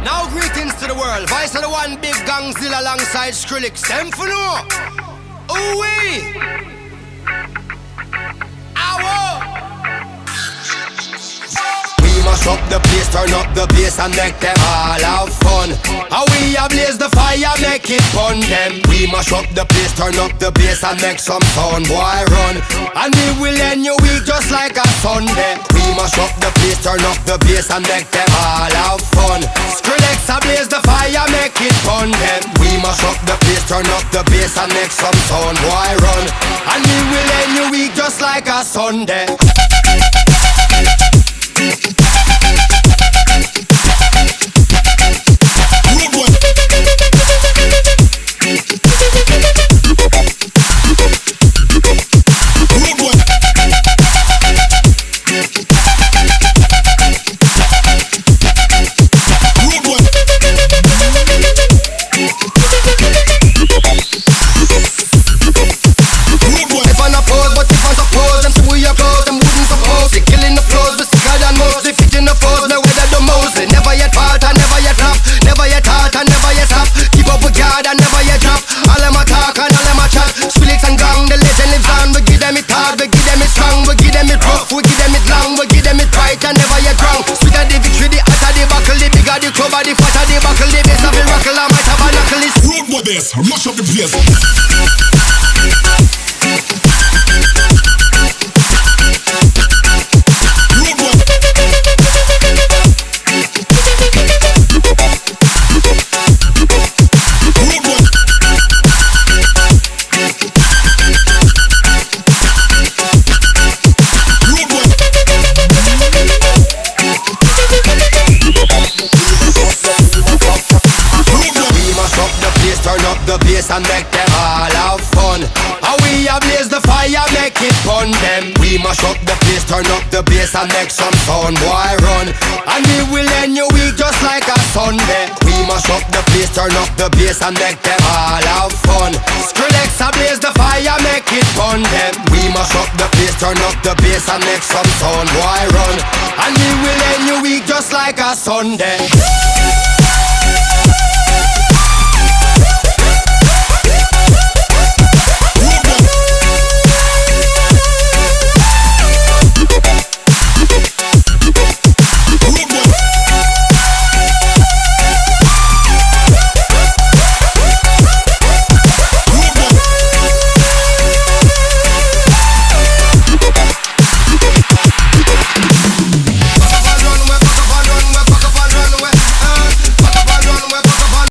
Now greetings to the world. Vice of the one big gangzilla alongside Skrillex. Them for no. Ooh-wee. Ow. Mash up the place, turn up the bass and make them all have fun. How we ablaze the fire, make it fun them. We mash up the place, turn up the bass and make some sound, boy run. And we will end your week just like a Sunday. We mash up the place, turn up the bass and make them all have fun. Skrillex ablaze the fire, make it fun them. We mash up the place, turn up the bass and make some sound, boy run. And we will end your week just like a Sunday. Mash up the place. And make them all have fun. How we ablaze the fire, make it fun them. We mash up the place, turn up the bass and make some sound, boy run. And we will end your week just like a Sunday. We mash up the place, turn up the bass and make them all have fun. Skrillex ablaze the fire, make it fun them. We mash up the place, turn up the bass and make some sound, boy run. And we will end your week just like a Sunday.